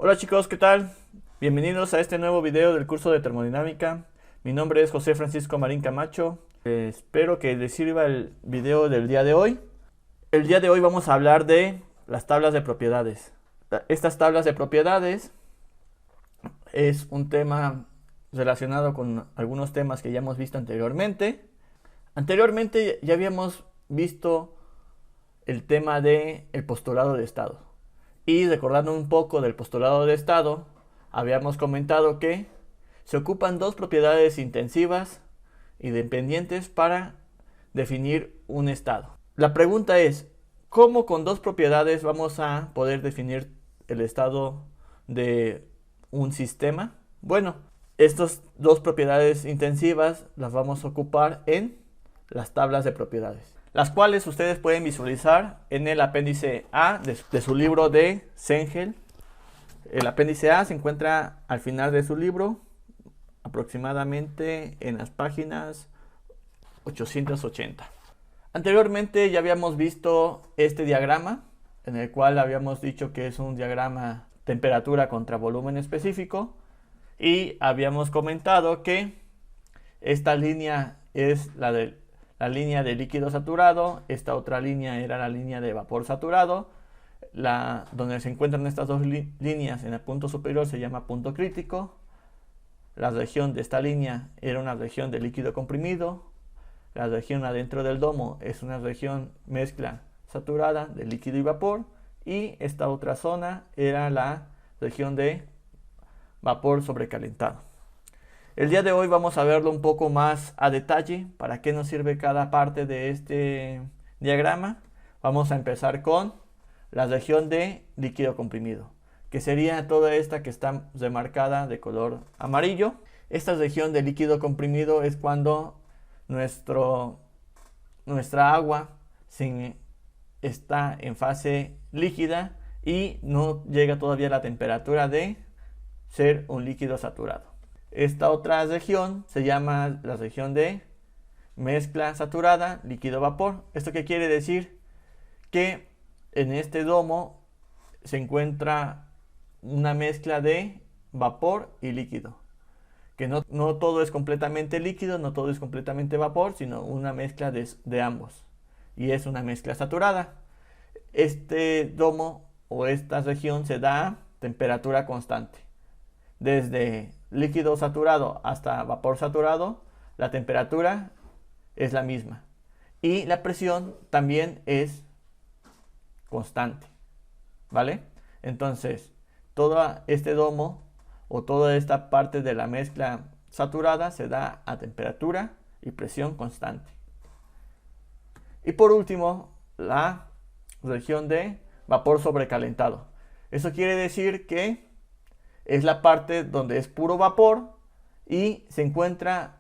Hola chicos, ¿qué tal? Bienvenidos a este nuevo video del curso de termodinámica. Mi nombre es José Francisco Marín Camacho. Espero que les sirva el video del día de hoy. El día de hoy vamos a hablar de las tablas de propiedades. Estas tablas de propiedades es un tema relacionado con algunos temas que ya hemos visto anteriormente. Anteriormente ya habíamos visto el tema del postulado de estado. Y recordando un poco del postulado de estado, habíamos comentado que se ocupan dos propiedades intensivas y dependientes para definir un estado. La pregunta es, ¿cómo con dos propiedades vamos a poder definir el estado de un sistema? Bueno, estas dos propiedades intensivas las vamos a ocupar en las tablas de propiedades, las cuales ustedes pueden visualizar en el apéndice A de su libro de Cengel. El apéndice A se encuentra al final de su libro, aproximadamente en las páginas 880. Anteriormente ya habíamos visto este diagrama, en el cual habíamos dicho que es un diagrama temperatura contra volumen específico, y habíamos comentado que esta línea es la línea de líquido saturado, esta otra línea era la línea de vapor saturado. Donde se encuentran estas dos líneas en el punto superior se llama punto crítico. La región de esta línea era una región de líquido comprimido. La región adentro del domo es una región mezcla saturada de líquido y vapor. Y esta otra zona era la región de vapor sobrecalentado. El día de hoy vamos a verlo un poco más a detalle, para qué nos sirve cada parte de este diagrama. Vamos a empezar con la región de líquido comprimido, que sería toda esta que está remarcada de color amarillo. Esta región de líquido comprimido es cuando nuestra agua está en fase líquida y no llega todavía a la temperatura de ser un líquido saturado. Esta otra región se llama la región de mezcla saturada líquido-vapor. ¿Esto qué quiere decir? Que en este domo se encuentra una mezcla de vapor y líquido. Que no todo es completamente líquido, no todo es completamente vapor, sino una mezcla de ambos. Y es una mezcla saturada. Este domo o esta región se da a temperatura constante. Desde líquido saturado hasta vapor saturado, la temperatura es la misma. Y la presión también es constante. ¿Vale? Entonces, todo este domo o toda esta parte de la mezcla saturada se da a temperatura y presión constante. Y por último, la región de vapor sobrecalentado. Eso quiere decir que es la parte donde es puro vapor y se encuentra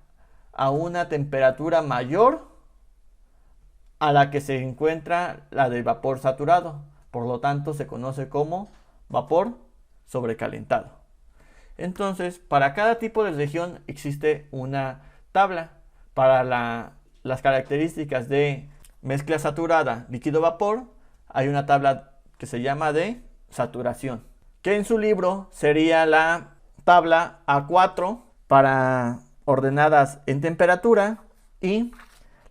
a una temperatura mayor a la que se encuentra la del vapor saturado. Por lo tanto, se conoce como vapor sobrecalentado. Entonces, para cada tipo de región existe una tabla. Para las características de mezcla saturada, líquido-vapor, hay una tabla que se llama de saturación, que en su libro sería la tabla A4 para ordenadas en temperatura y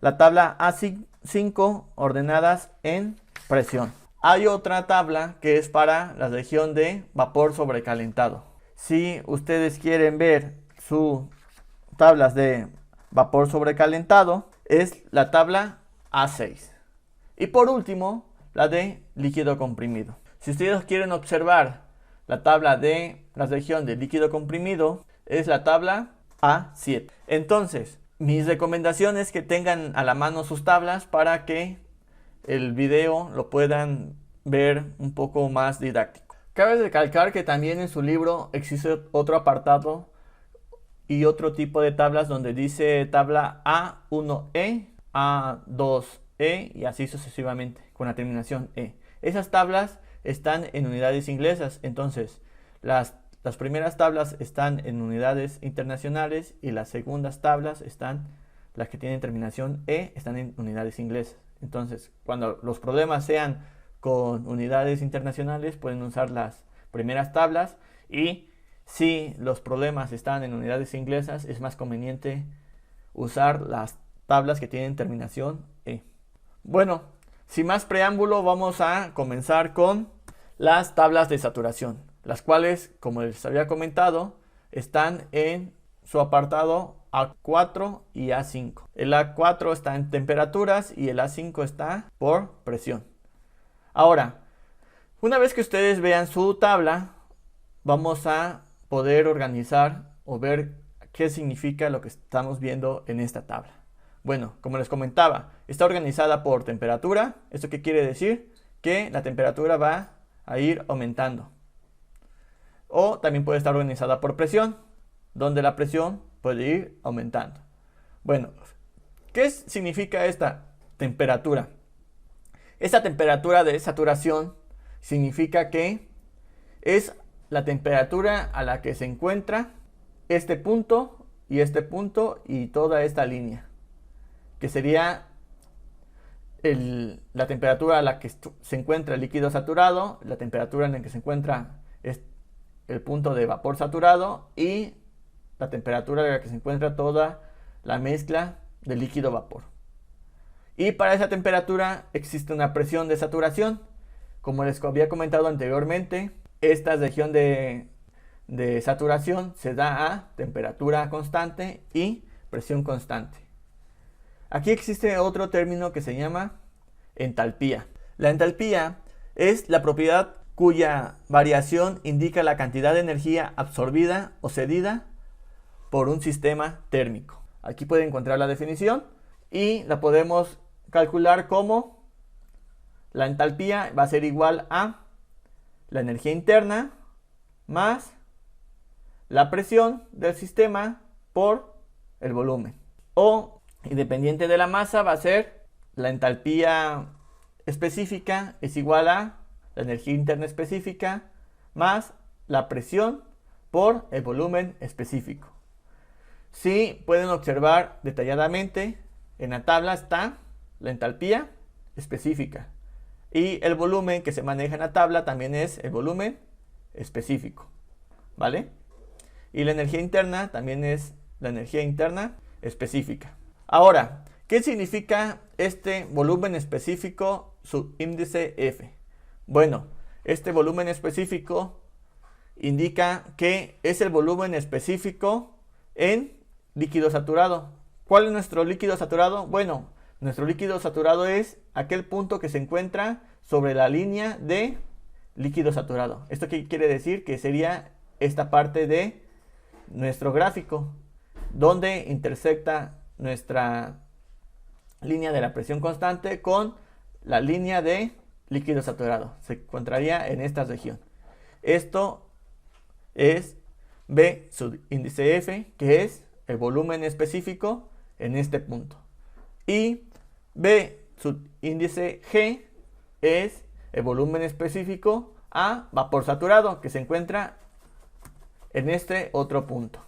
la tabla A5 ordenadas en presión. Hay otra tabla que es para la región de vapor sobrecalentado. Si ustedes quieren ver sus tablas de vapor sobrecalentado, es la tabla A6. Y por último, la de líquido comprimido. Si ustedes quieren observar la tabla de la región de líquido comprimido, es la tabla A7. Entonces, mis recomendaciones es que tengan a la mano sus tablas para que el video lo puedan ver un poco más didáctico. Cabe recalcar que también en su libro existe otro apartado y otro tipo de tablas donde dice tabla A1E, A2E y así sucesivamente con la terminación E. Esas tablas están en unidades inglesas, entonces las primeras tablas están en unidades internacionales y las segundas tablas las que tienen terminación E, están en unidades inglesas. Entonces, cuando los problemas sean con unidades internacionales, pueden usar las primeras tablas, y si los problemas están en unidades inglesas, es más conveniente usar las tablas que tienen terminación E. Bueno, sin más preámbulo, vamos a comenzar con las tablas de saturación, las cuales, como les había comentado, están en su apartado A4 y A5. El A4 está en temperaturas y el A5 está por presión. Ahora, una vez que ustedes vean su tabla, vamos a poder organizar o ver qué significa lo que estamos viendo en esta tabla. Bueno, como les comentaba, está organizada por temperatura. ¿Esto qué quiere decir? Que la temperatura va a ir aumentando. O también puede estar organizada por presión, donde la presión puede ir aumentando. Bueno, ¿qué significa esta temperatura? Esta temperatura de saturación significa que es la temperatura a la que se encuentra este punto y toda esta línea, que sería la temperatura a la que se encuentra el líquido saturado, la temperatura en la que se encuentra el punto de vapor saturado y la temperatura en la que se encuentra toda la mezcla de líquido vapor. Y para esa temperatura existe una presión de saturación. Como les había comentado anteriormente, esta región de saturación se da a temperatura constante y presión constante. Aquí existe otro término que se llama entalpía. La entalpía es la propiedad cuya variación indica la cantidad de energía absorbida o cedida por un sistema térmico. Aquí pueden encontrar la definición y la podemos calcular como la entalpía va a ser igual a la energía interna más la presión del sistema por el volumen. O, independiente de la masa, va a ser la entalpía específica es igual a la energía interna específica más la presión por el volumen específico. Si pueden observar detalladamente, en la tabla está la entalpía específica. Y el volumen que se maneja en la tabla también es el volumen específico, ¿vale? Y la energía interna también es la energía interna específica. Ahora, ¿qué significa este volumen específico subíndice F? Bueno, este volumen específico indica que es el volumen específico en líquido saturado. ¿Cuál es nuestro líquido saturado? Bueno, nuestro líquido saturado es aquel punto que se encuentra sobre la línea de líquido saturado. ¿Esto qué quiere decir? Que sería esta parte de nuestro gráfico, donde intersecta nuestra línea de la presión constante con la línea de líquido saturado. Se encontraría en esta región. Esto es B subíndice F, que es el volumen específico en este punto. Y B subíndice G es el volumen específico a vapor saturado, que se encuentra en este otro punto.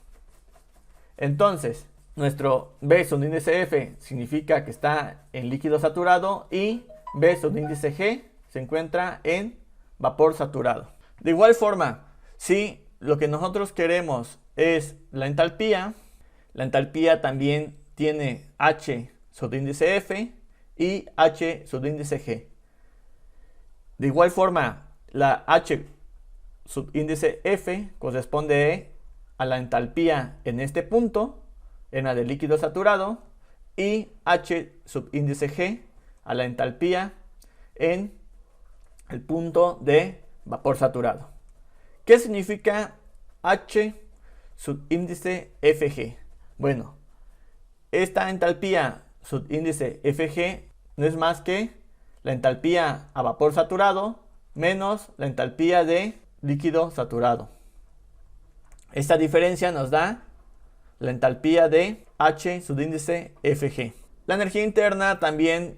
Entonces, nuestro B subíndice F significa que está en líquido saturado y B subíndice G se encuentra en vapor saturado. De igual forma, si lo que nosotros queremos es la entalpía también tiene H subíndice F y H subíndice G. De igual forma, la H subíndice F corresponde a la entalpía en este punto, en la del líquido saturado, y H subíndice G a la entalpía en el punto de vapor saturado. ¿Qué significa H subíndice Fg? Bueno, esta entalpía subíndice Fg no es más que la entalpía a vapor saturado menos la entalpía de líquido saturado. Esta diferencia nos da la entalpía de H subíndice Fg. La energía interna también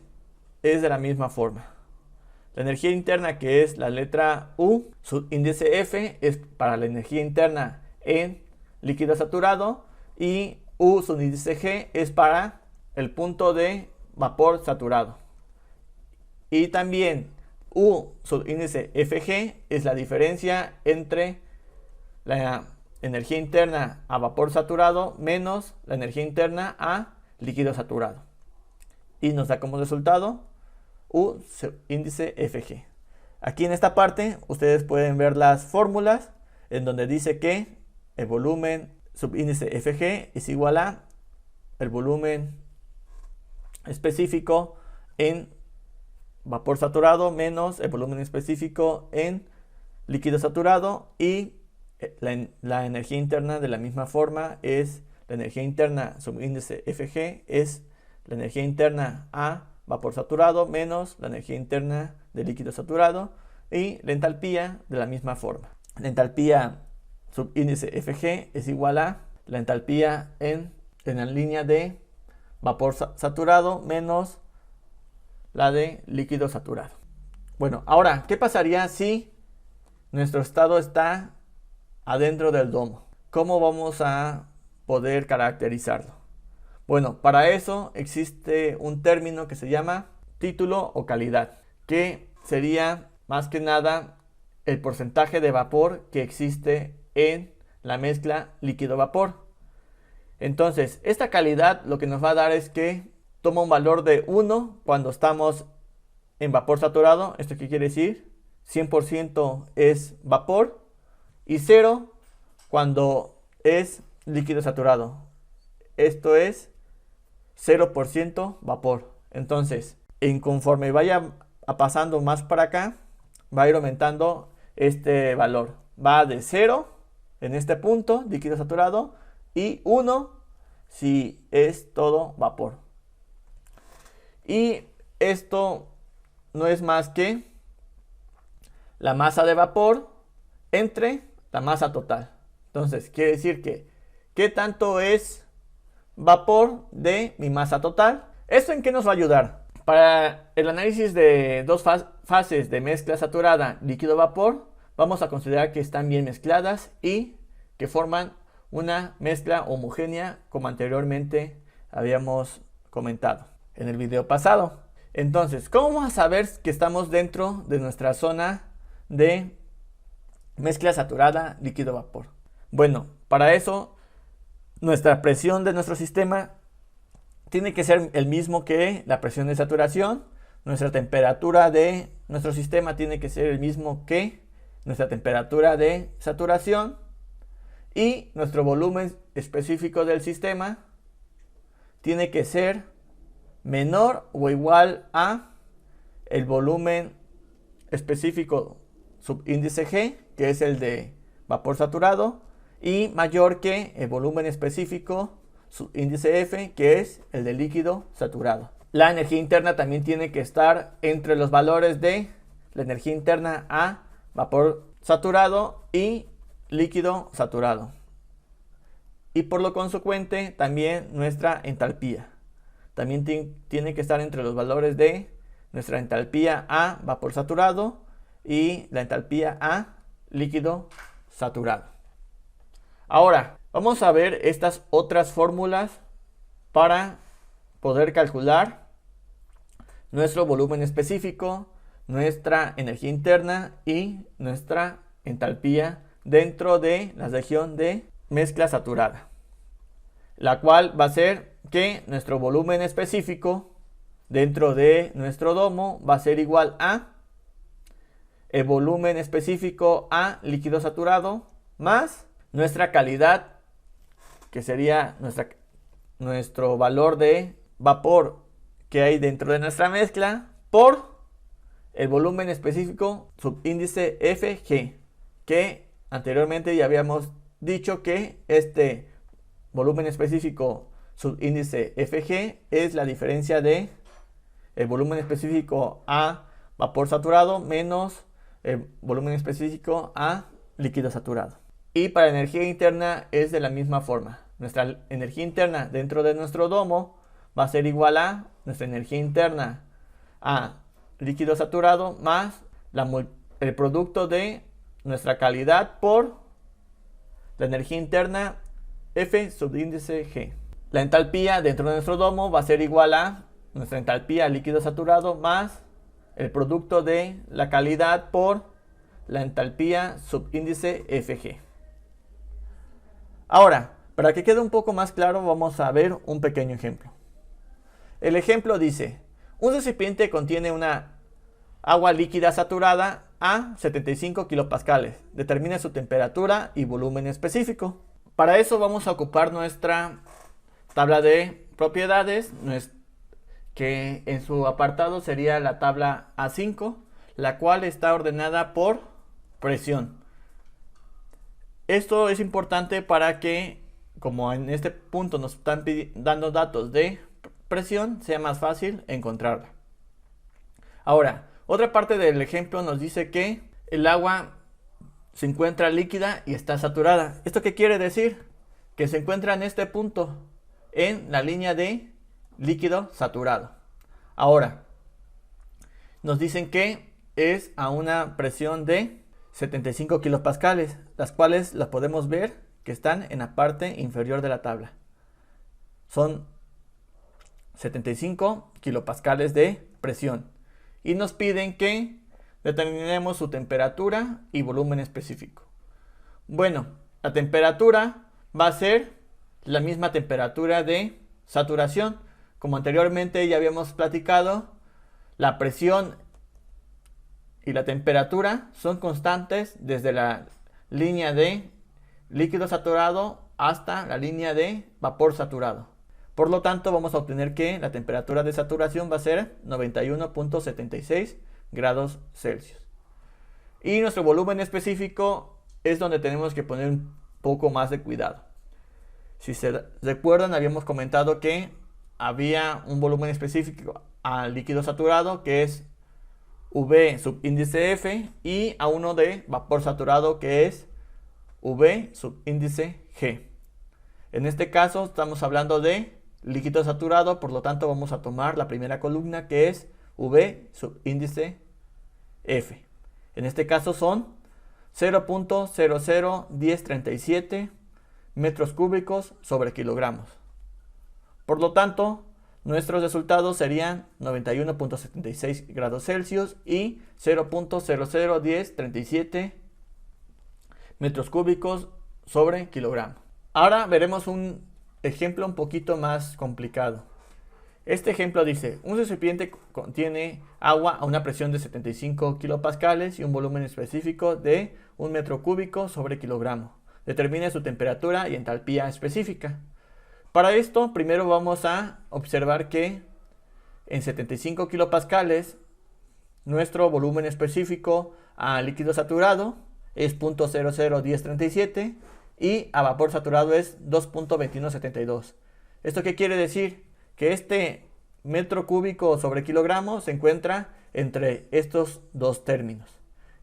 es de la misma forma. La energía interna, que es la letra U subíndice F, es para la energía interna en líquido saturado, y U subíndice G es para el punto de vapor saturado. Y también U subíndice Fg es la diferencia entre la energía interna a vapor saturado menos la energía interna a líquido saturado. Y nos da como resultado U subíndice Fg. Aquí en esta parte ustedes pueden ver las fórmulas en donde dice que el volumen subíndice Fg es igual a el volumen específico en vapor saturado menos el volumen específico en líquido saturado, y la energía interna de la misma forma es la energía interna subíndice Fg es la energía interna a vapor saturado menos la energía interna de líquido saturado, y la entalpía de la misma forma. La entalpía subíndice Fg es igual a la entalpía en la línea de vapor saturado menos la de líquido saturado. Bueno, ahora, ¿qué pasaría si nuestro estado está adentro del domo? ¿Cómo vamos a poder caracterizarlo? Bueno, para eso existe un término que se llama título o calidad, que sería más que nada el porcentaje de vapor que existe en la mezcla líquido-vapor. Entonces, esta calidad lo que nos va a dar es que toma un valor de 1 cuando estamos en vapor saturado. ¿Esto qué quiere decir? 100% es vapor, y 0 cuando es líquido saturado. Esto es 0% vapor. Entonces, conforme vaya pasando más para acá, va a ir aumentando este valor. Va de 0 en este punto, líquido saturado, y 1 si es todo vapor. Y esto no es más que la masa de vapor entre la masa total. Entonces, quiere decir que ¿qué tanto es vapor de mi masa total? ¿Esto en qué nos va a ayudar? Para el análisis de dos fases de mezcla saturada líquido-vapor, vamos a considerar que están bien mezcladas y que forman una mezcla homogénea, como anteriormente habíamos comentado en el video pasado. Entonces, ¿cómo vamos a saber que estamos dentro de nuestra zona de mezcla saturada líquido-vapor? Bueno, para eso nuestra presión de nuestro sistema tiene que ser el mismo que la presión de saturación. Nuestra temperatura de nuestro sistema tiene que ser el mismo que nuestra temperatura de saturación. Y nuestro volumen específico del sistema tiene que ser menor o igual a el volumen específico subíndice G, que es el de vapor saturado, y mayor que el volumen específico subíndice F, que es el de líquido saturado. La energía interna también tiene que estar entre los valores de la energía interna a vapor saturado y líquido saturado. Y por lo consecuente también nuestra entalpía también tiene que estar entre los valores de nuestra entalpía a vapor saturado y la entalpía a líquido saturado. Ahora vamos a ver estas otras fórmulas para poder calcular nuestro volumen específico, nuestra energía interna y nuestra entalpía dentro de la región de mezcla saturada, la cual va a ser que nuestro volumen específico dentro de nuestro domo va a ser igual a el volumen específico a líquido saturado más nuestra calidad, que sería nuestro valor de vapor que hay dentro de nuestra mezcla, por el volumen específico subíndice Fg, que anteriormente ya habíamos dicho que este volumen específico subíndice Fg es la diferencia de el volumen específico a vapor saturado menos el volumen específico a líquido saturado. Y para energía interna es de la misma forma. Nuestra energía interna dentro de nuestro domo va a ser igual a nuestra energía interna a líquido saturado más el producto de nuestra calidad por la energía interna F subíndice G. La entalpía dentro de nuestro domo va a ser igual a nuestra entalpía líquido saturado más el producto de la calidad por la entalpía subíndice Fg. Ahora, para que quede un poco más claro, vamos a ver un pequeño ejemplo. El ejemplo dice, un recipiente contiene una agua líquida saturada a 75 kilopascales. Determine su temperatura y volumen específico. Para eso vamos a ocupar nuestra tabla de propiedades, que en su apartado sería la tabla A5, la cual está ordenada por presión. Esto es importante para que, como en este punto nos están dando datos de presión, sea más fácil encontrarla. Ahora, otra parte del ejemplo nos dice que el agua se encuentra líquida y está saturada. ¿Esto qué quiere decir? Que se encuentra en este punto, en la línea de líquido saturado. Ahora, nos dicen que es a una presión de 75 kilopascales, las cuales las podemos ver que están en la parte inferior de la tabla. Son 75 kilopascales de presión. Y nos piden que determinemos su temperatura y volumen específico. Bueno, la temperatura va a ser la misma temperatura de saturación. Como anteriormente ya habíamos platicado, la presión y la temperatura son constantes desde la línea de líquido saturado hasta la línea de vapor saturado. Por lo tanto, vamos a obtener que la temperatura de saturación va a ser 91.76 grados Celsius. Y nuestro volumen específico es donde tenemos que poner un poco más de cuidado. Si se recuerdan, habíamos comentado que había un volumen específico al líquido saturado, que es V subíndice F, y a uno de vapor saturado, que es V subíndice G. En este caso estamos hablando de líquido saturado, por lo tanto vamos a tomar la primera columna, que es V subíndice F. En este caso son 0.001037 metros cúbicos sobre kilogramos. Por lo tanto, nuestros resultados serían 91.76 grados Celsius y 0.001037 metros cúbicos sobre kilogramo. Ahora veremos un ejemplo un poquito más complicado. Este ejemplo dice, un recipiente contiene agua a una presión de 75 kilopascales y un volumen específico de 1 metro cúbico sobre kilogramo. Determine su temperatura y entalpía específica. Para esto, primero vamos a observar que en 75 kilopascales nuestro volumen específico a líquido saturado es 0.001037 y a vapor saturado es 2.2172. ¿Esto qué quiere decir? Que este metro cúbico sobre kilogramo se encuentra entre estos dos términos.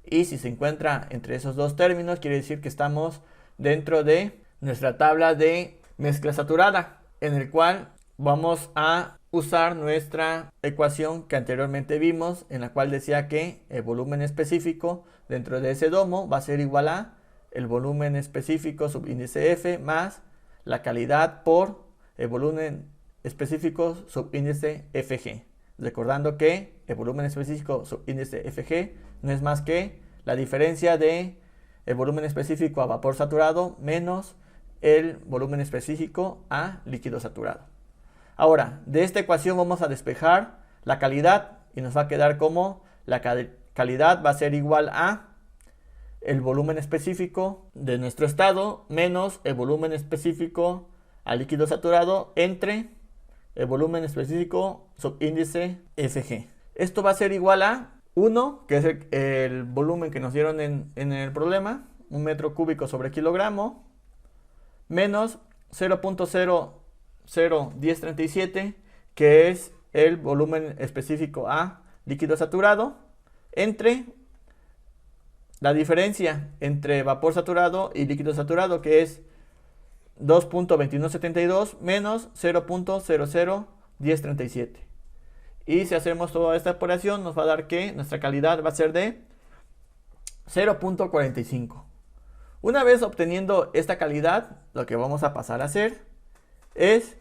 Y si se encuentra entre esos dos términos, quiere decir que estamos dentro de nuestra tabla de mezcla saturada, en el cual vamos a usar nuestra ecuación que anteriormente vimos, en la cual decía que el volumen específico dentro de ese domo va a ser igual a el volumen específico subíndice F más la calidad por el volumen específico subíndice Fg. Recordando que el volumen específico subíndice Fg no es más que la diferencia de el volumen específico a vapor saturado menos el volumen específico a líquido saturado. Ahora, de esta ecuación vamos a despejar la calidad y nos va a quedar como la calidad va a ser igual a el volumen específico de nuestro estado menos el volumen específico a líquido saturado entre el volumen específico subíndice Fg. Esto va a ser igual a 1, que es el volumen que nos dieron en el problema, 1 metro cúbico sobre kilogramo, menos 0.001037, que es el volumen específico a líquido saturado, entre la diferencia entre vapor saturado y líquido saturado, que es 2.2172 menos 0.001037. Y si hacemos toda esta operación, nos va a dar que nuestra calidad va a ser de 0.45. Una vez obteniendo esta calidad, lo que vamos a pasar a hacer es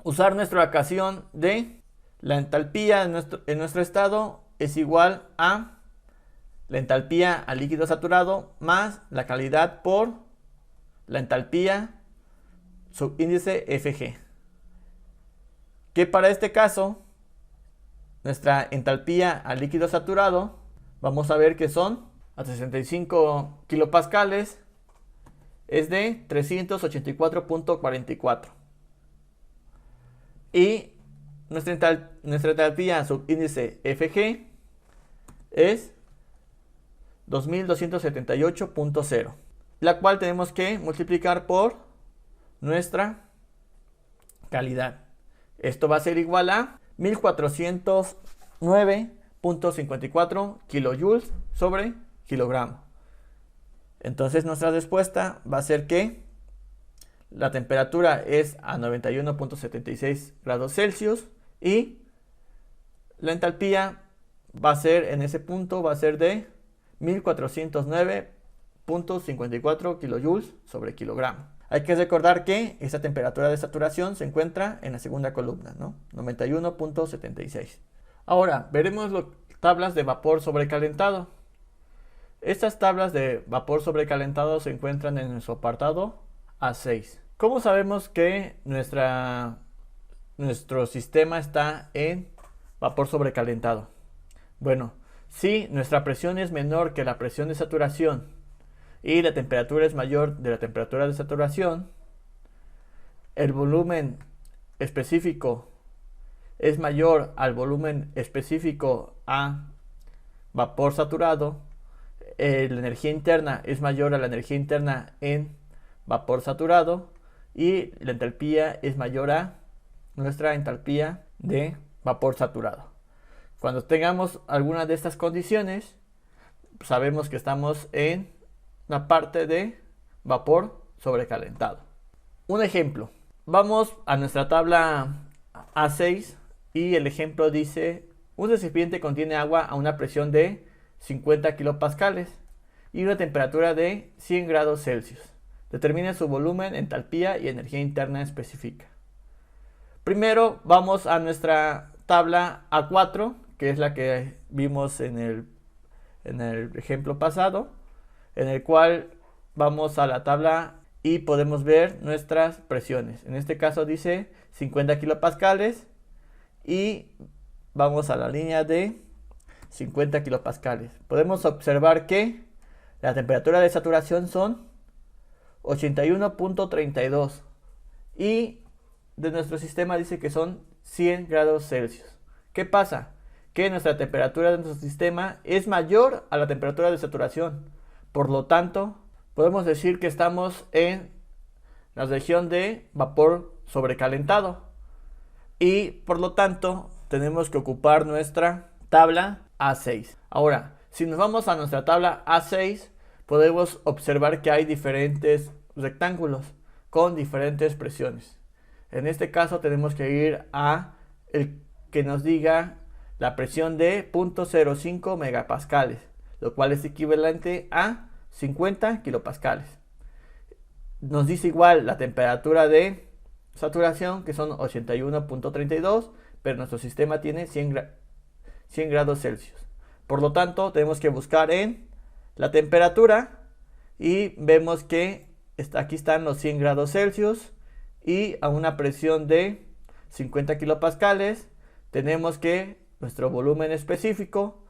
usar nuestra ecuación de La entalpía en nuestro estado es igual a la entalpía al líquido saturado más la calidad por la entalpía subíndice Fg. Que para este caso, nuestra entalpía al líquido saturado, vamos a ver que son a 65 kilopascales, es de 384.44. Y nuestra entalpía subíndice Fg es 2278.0, la cual tenemos que multiplicar por nuestra calidad. Esto va a ser igual a 1409.54 kilojoules sobre kilogramo. Entonces nuestra respuesta va a ser que la temperatura es a 91.76 grados Celsius y la entalpía va a ser en ese punto va a ser de 1409.54 kilojoules sobre kilogramo. Hay que recordar que esta temperatura de saturación se encuentra en la segunda columna, ¿no? 91.76. Ahora veremos tablas de vapor sobrecalentado. Estas tablas de vapor sobrecalentado se encuentran en nuestro apartado A6. ¿Cómo sabemos que nuestro sistema está en vapor sobrecalentado? Bueno, si nuestra presión es menor que la presión de saturación y la temperatura es mayor de la temperatura de saturación, el volumen específico es mayor al volumen específico a vapor saturado, la energía interna es mayor a la energía interna en vapor saturado y la entalpía es mayor a nuestra entalpía de vapor saturado. Cuando tengamos alguna de estas condiciones, sabemos que estamos en la parte de vapor sobrecalentado. Un ejemplo. Vamos a nuestra tabla A6 y el ejemplo dice: un recipiente contiene agua a una presión de 50 kilopascales y una temperatura de 100 grados Celsius. Determine su volumen, entalpía y energía interna específica. Primero vamos a nuestra tabla A4, que es la que vimos en el ejemplo pasado, en el cual vamos a la tabla y podemos ver nuestras presiones. En este caso dice 50 kilopascales y vamos a la línea de 50 kilopascales. Podemos observar que la temperatura de saturación son 81.32 y de nuestro sistema dice que son 100 grados Celsius. ¿Qué pasa? Que nuestra temperatura de nuestro sistema es mayor a la temperatura de saturación. Por lo tanto, podemos decir que estamos en la región de vapor sobrecalentado. Y por lo tanto, tenemos que ocupar nuestra tabla A6. Ahora, si nos vamos a nuestra tabla A6, podemos observar que hay diferentes rectángulos con diferentes presiones. En este caso tenemos que ir a el que nos diga la presión de 0.05 megapascales, lo cual es equivalente a 50 kilopascales. Nos dice igual la temperatura de saturación, que son 81.32, pero nuestro sistema tiene 100 grados Celsius. Por lo tanto, tenemos que buscar en la temperatura y vemos que aquí están los 100 grados Celsius y a una presión de 50 kilopascales tenemos que nuestro volumen específico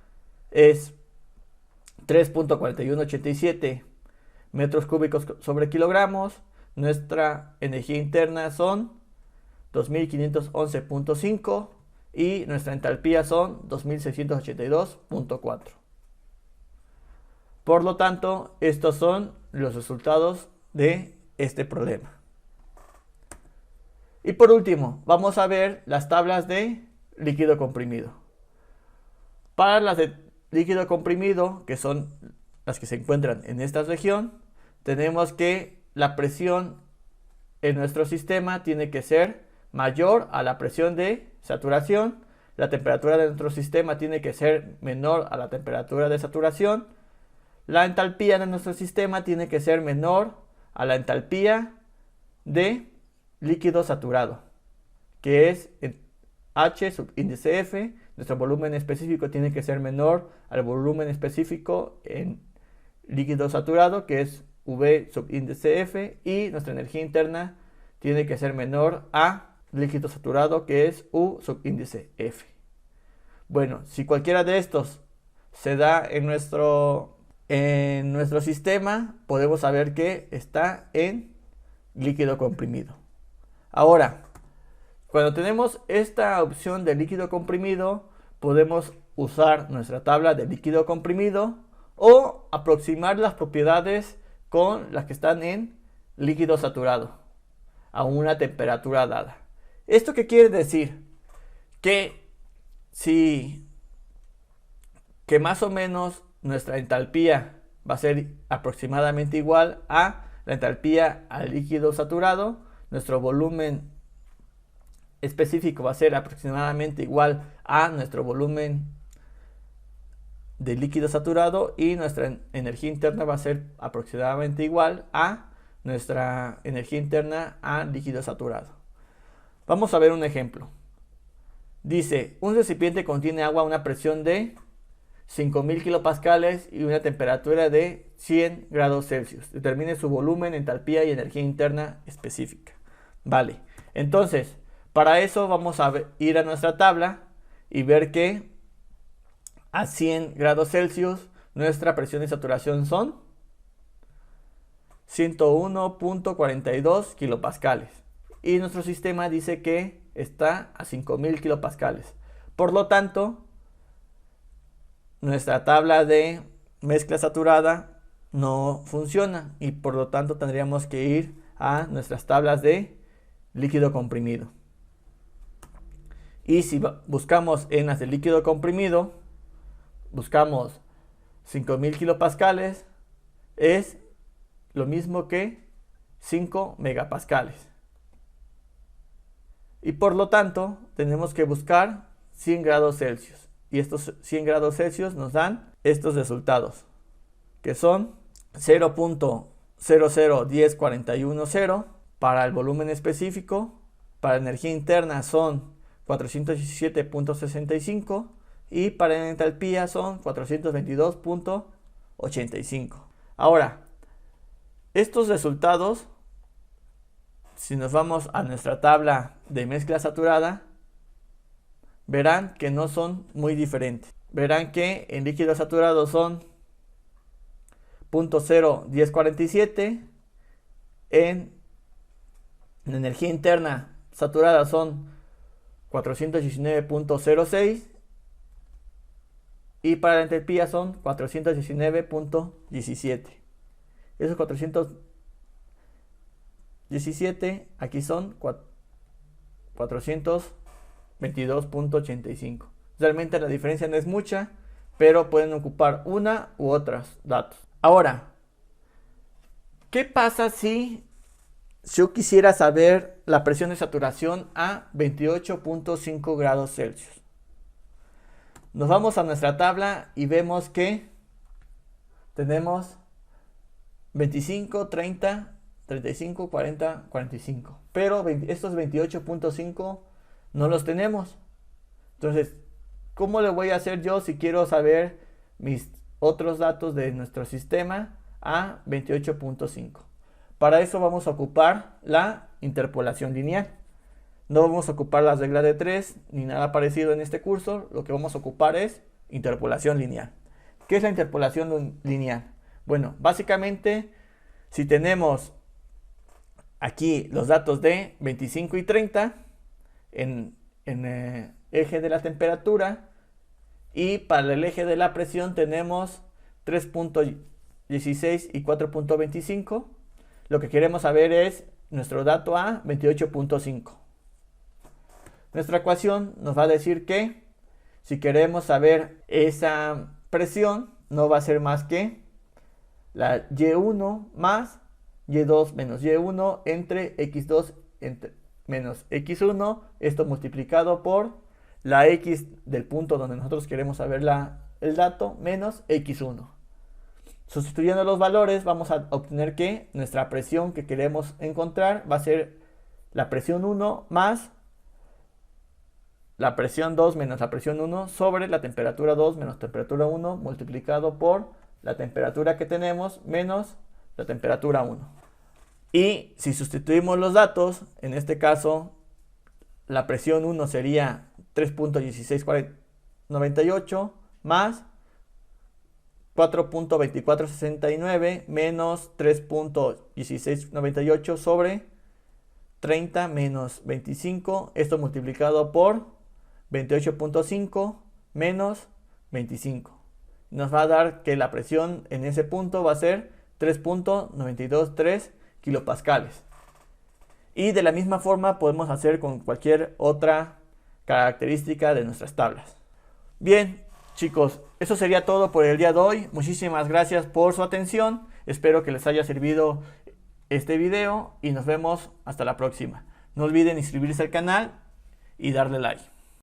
es 3.4187 metros cúbicos sobre kilogramos. Nuestra energía interna son 2511.5 y nuestra entalpía son 2682.4. Por lo tanto, estos son los resultados de este problema. Y por último, vamos a ver las tablas de líquido comprimido. Para las de líquido comprimido, que son las que se encuentran en esta región, tenemos que la presión en nuestro sistema tiene que ser mayor a la presión de saturación, la temperatura de nuestro sistema tiene que ser menor a la temperatura de saturación, la entalpía de nuestro sistema tiene que ser menor a la entalpía de líquido saturado, que es H subíndice F. Nuestro volumen específico tiene que ser menor al volumen específico en líquido saturado, que es V subíndice F. Y nuestra energía interna tiene que ser menor a líquido saturado, que es U subíndice F. Bueno, si cualquiera de estos se da en nuestro sistema, podemos saber que está en líquido comprimido. Ahora, cuando tenemos esta opción de líquido comprimido, podemos usar nuestra tabla de líquido comprimido o aproximar las propiedades con las que están en líquido saturado a una temperatura dada. ¿Esto qué quiere decir? Que más o menos nuestra entalpía va a ser aproximadamente igual a la entalpía al líquido saturado, nuestro volumen específico va a ser aproximadamente igual a nuestro volumen de líquido saturado y nuestra energía interna va a ser aproximadamente igual a nuestra energía interna a líquido saturado. Vamos a ver un ejemplo. Dice, un recipiente contiene agua a una presión de 5000 kilopascales y una temperatura de 100 grados Celsius. Determine su volumen, entalpía y energía interna específica. Vale, entonces, para eso vamos a ir a nuestra tabla y ver que a 100 grados Celsius nuestra presión y saturación son 101.42 kilopascales. Y nuestro sistema dice que está a 5000 kilopascales. Por lo tanto, nuestra tabla de mezcla saturada no funciona y por lo tanto tendríamos que ir a nuestras tablas de líquido comprimido. Y si buscamos en las de líquido comprimido, buscamos 5000 kilopascales, es lo mismo que 5 megapascales. Y por lo tanto tenemos que buscar 100 grados Celsius. Y estos 100 grados Celsius nos dan estos resultados, que son 0.001041 para el volumen específico, para energía interna son 417.65 y para la entalpía son 422.85. Ahora, estos resultados, si nos vamos a nuestra tabla de mezcla saturada, verán que no son muy diferentes. Verán que en líquido saturado son 0.01047, en energía interna saturada son 419.06 y para la entalpía son 419.17. Esos 417 aquí son 422.85. Realmente la diferencia no es mucha, pero pueden ocupar una u otros datos. Ahora, ¿qué pasa si yo quisiera saber la presión de saturación a 28.5 grados Celsius? Nos vamos a nuestra tabla y vemos que tenemos 25, 30, 35, 40, 45. Pero estos 28.5 no los tenemos. Entonces, ¿cómo le voy a hacer yo si quiero saber mis otros datos de nuestro sistema a 28.5? Para eso vamos a ocupar la interpolación lineal. No vamos a ocupar las reglas de 3 ni nada parecido en este curso. Lo que vamos a ocupar es interpolación lineal. ¿Qué es la interpolación lineal? Bueno, básicamente, si tenemos aquí los datos de 25 y 30 en el eje de la temperatura, y para el eje de la presión tenemos 3.16 y 4.25, lo que queremos saber es nuestro dato a 28.5. Nuestra ecuación nos va a decir que si queremos saber esa presión, no va a ser más que la Y1 más Y2 menos Y1 entre X2 menos X1, esto multiplicado por la X del punto donde nosotros queremos saber el dato menos X1. Sustituyendo los valores vamos a obtener que nuestra presión que queremos encontrar va a ser la presión 1 más la presión 2 menos la presión 1 sobre la temperatura 2 menos temperatura 1 multiplicado por la temperatura que tenemos menos la temperatura 1. Y si sustituimos los datos, en este caso la presión 1 sería 3.1698 más 4.2469 menos 3.1698 sobre 30 menos 25, esto multiplicado por 28.5 menos 25. Nos va a dar que la presión en ese punto va a ser 3.923 kilopascales. Y de la misma forma podemos hacer con cualquier otra característica de nuestras tablas. Bien, chicos, eso sería todo por el día de hoy. Muchísimas gracias por su atención. Espero que les haya servido este video y nos vemos hasta la próxima. No olviden inscribirse al canal y darle like.